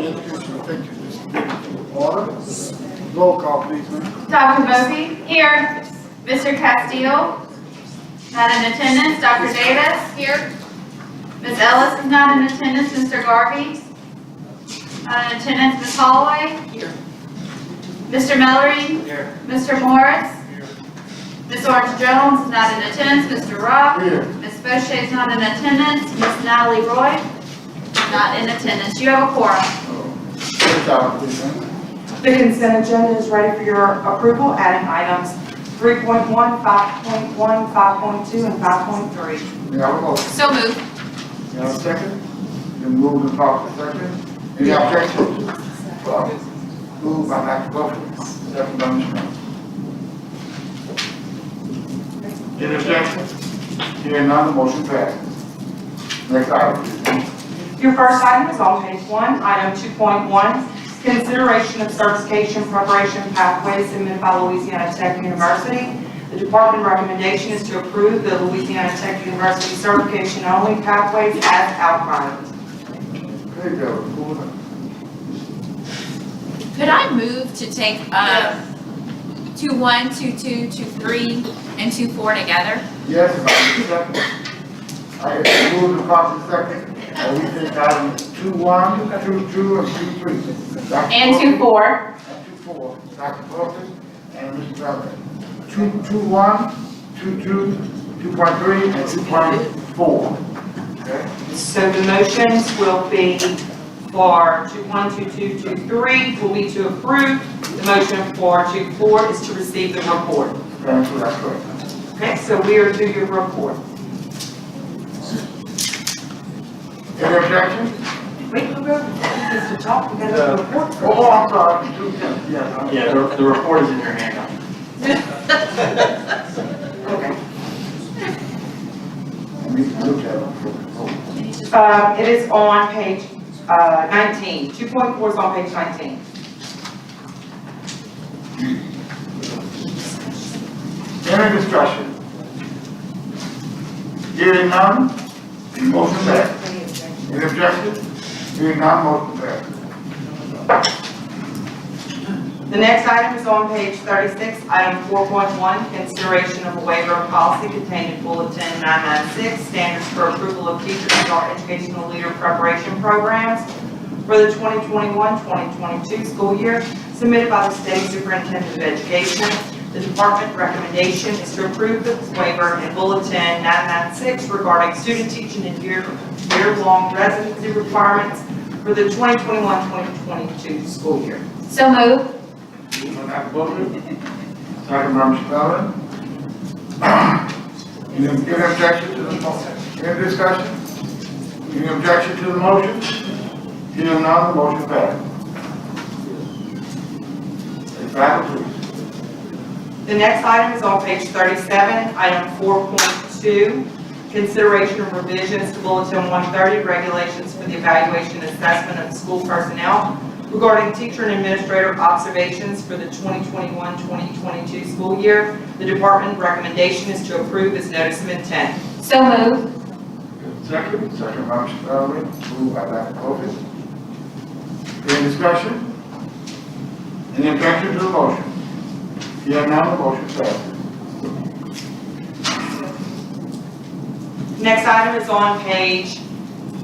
the Education Effective Order. Roll call, please, ma'am. Dr. Bovee? Here. Mr. Castile? Not in attendance. Dr. Davis? Here. Ms. Ellis is not in attendance. Mr. Garvey? Not in attendance. Ms. Holloway? Here. Mr. Mellering? Here. Mr. Morris? Ms. Orange Jones is not in attendance. Mr. Rock? Here. Ms. Boucher is not in attendance. Ms. Natalie Roy? Not in attendance. You have a quorum. Next item, please, ma'am. The consent agenda is ready for your approval, adding items 3.1, 5.1, 5.2, and 5.3. May I have a motion? So moved. May I have a second? Then moved and properly second. Any objections? Moved by Dr. Buffer, second by Ms. Brown. Any objections? Hearing none, the motion passes. Next item, please. Your first item is on page 1, item 2.1, consideration of certification preparation pathways submitted by Louisiana Tech University. The department recommendation is to approve the Louisiana Tech University certification only pathways as outlined. Okay, Bill, move it. Could I move to take 2.1, 2.2, 2.3, and 2.4 together? Yes, if I can second. I move the properly second, and we take items 2.1, 2.2, and 2.3. And 2.4. And 2.4, Dr. Buffer and Mr. Bellamy. 2.1, 2.2, 2.3, and 2.4. Okay? So the motions will be for 2.1, 2.2, 2.3 will be to approve. The motion for 2.4 is to receive the report. Thank you, that's correct. Okay, so we are to your report. Any objections? Wait, Mr. Talk, we got a report. Oh, I'm sorry. Yes. Yeah, the report is in your handout. Okay. We can look at it. It is on page 19. 2.4 is on page 19. Any discussion? Hearing none, motion passed. Any objections? Hearing none, motion passed. The next item is on page 36, item 4.1, consideration of a waiver of policy contained in Bulletin 996, standards for approval of teachers and our educational leader preparation programs for the 2021-2022 school year, submitted by the State Superintendent of Education. The department recommendation is to approve the waiver in Bulletin 996 regarding student teaching and year-long residency requirements for the 2021-2022 school year. So moved. Moved by Dr. Buffer, second by Mr. Bellamy. Any objection to the motion? Any discussion? Any objection to the motion? Hearing none, the motion passed. Next item, please. The next item is on page 37, item 4.2, consideration of revisions to Bulletin 130, regulations for the evaluation and assessment of school personnel regarding teacher and administrator observations for the 2021-2022 school year. The department recommendation is to approve as notice of intent. So moved. Second by Mr. Bellamy, moved by Dr. Buffer. Any discussion? Any objection to the motion? Hearing none, the motion passes. Next item is on page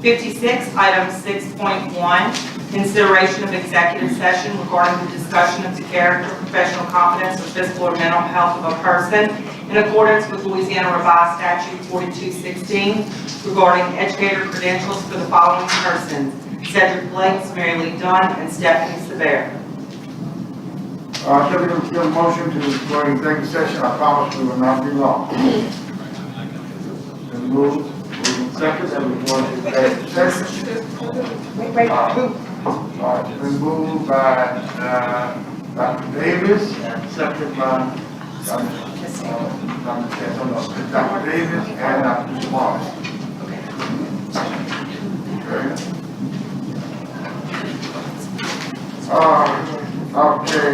56, item 6.1, consideration of executive session regarding the discussion of the character, professional competence, or physical or mental health of a person in accordance with Louisiana Revised Statute 4216 regarding educator credentials for the following persons: Cedric Blake, Mary Lee Dunn, and Stephanie Sever. Shall we give a motion to go into executive session? I promise we will not be long. Then move second, and we go into executive session. Wait. All right, been moved by Dr. Davis and second by Dr. Davis and Dr. Morris. Okay,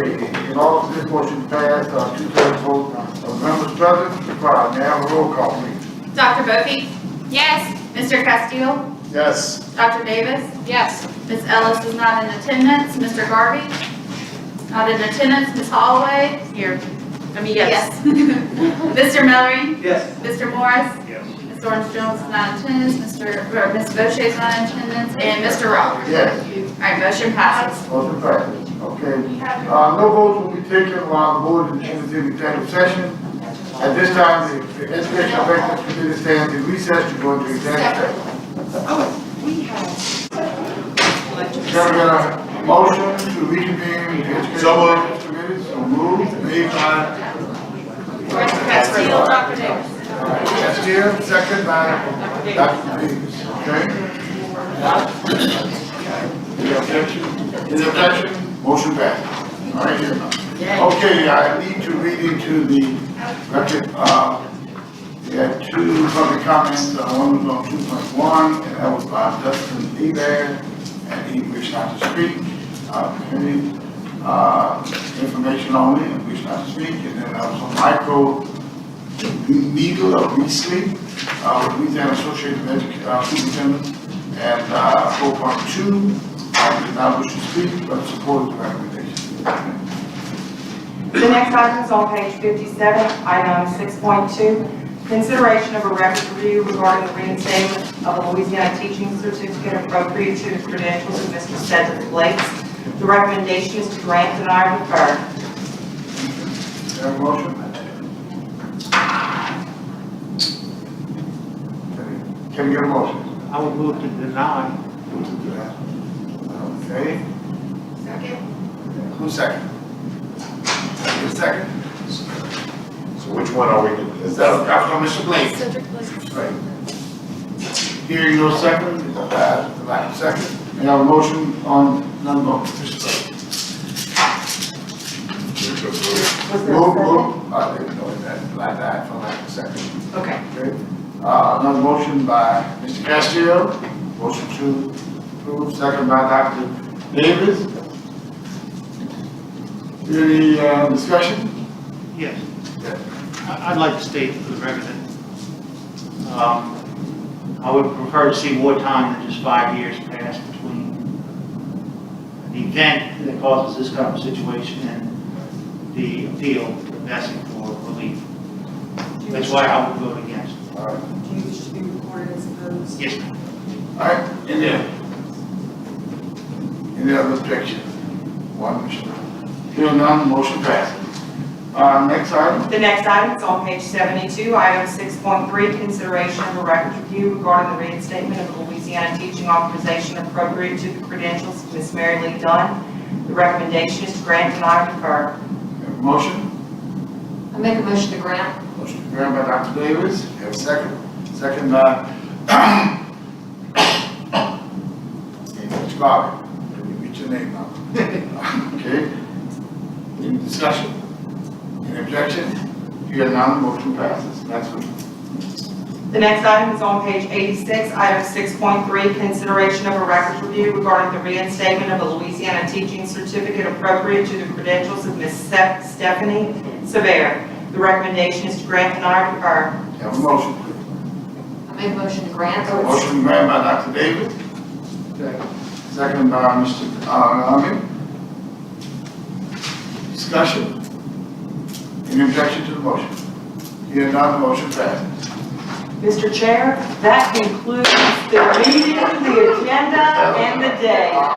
in all of this motion passed, 2/3 vote of members present required. May I have a roll call, please? Dr. Bovee? Yes. Mr. Castile? Yes. Dr. Davis? Yes. Ms. Ellis is not in attendance. Mr. Garvey? Not in attendance. Ms. Holloway? Here. Yes. Mr. Mellery? Yes. Mr. Morris? Yes. Ms. Orange Jones is not in attendance. Ms. Bocce is not in attendance. And Mr. Roberts? Yes. All right, motion passes. Motion passes. Okay. No votes will be taken while the board is in executive session. At this time, the Educational Affairs Committee stands in recess to go into executive session. Can we get a motion to reconvene the Educational Affairs Committee? So moved, made by Castillo, Dr. Davis. Castillo, second by Dr. Davis. Okay? Any objection? Any objection? Motion passed. All right, here. Okay, I need to read into the record, we had two public comments, one was on 2.1, and that was by Dustin Eber, and he wished not to speak. Information only, and wished not to speak, and then that was on Michael Needle of Beasley, Louisiana Associated Superintendent, and 4.2, I did not wish to speak, but supported the recommendation. The next item is on page 57, item 6.2, consideration of a record review regarding the reinstatement of a Louisiana teaching certificate appropriate to the credentials of Mr. Cedric Blakes. The recommendation is to grant, deny, or refer. Have a motion? Can we get a motion? I would move to deny. Okay. Second. Who's second? Second? So which one are we doing? Is that Mr. Blake? Cedric Blake. Right. Hearing no second, lack of second. And I have a motion on none vote. Mr. Blake. Move. I didn't know that, like that, for lack of second. Okay. Okay. Another motion by Mr. Castillo. Motion to approve, second by Dr. Davis. Any discussion? Yes, Yes. I'd like to state for the record that I would prefer to see more time than just 5 years pass between the event that causes this kind of situation and the appeal to BESE for relief. That's why I would vote against. All right. Do you wish to be recorded as opposed? Yes, ma'am. All right, any other objection? One, Mr. Hearing none, motion passes. Next item? The next item is on page 72, item 6.3, consideration of a record review regarding the reinstatement of the Louisiana teaching authorization appropriate to the credentials of Ms. Mary Lee Dunn. The recommendation is to grant, deny, or defer. Have a motion? I make a motion to grant. Motion to grant by Dr. Davis. Have a second? Second by Mr. Garvey. Let me read your name now. Okay. Any discussion? Any objection? Hearing none, motion passes. Next one. The next item is on page 86, item 6.3, consideration of a records review regarding the reinstatement of a Louisiana teaching certificate appropriate to the credentials of Ms. Stephanie Sever. The recommendation is to grant, deny, or defer. Have a motion, please. I make a motion to grant. Motion granted by Dr. Davis. Second by Mr. Armin. Discussion. Any objection to the motion? Hearing none, the motion passes. Mr. Chair, that concludes the meeting, the agenda, and the day.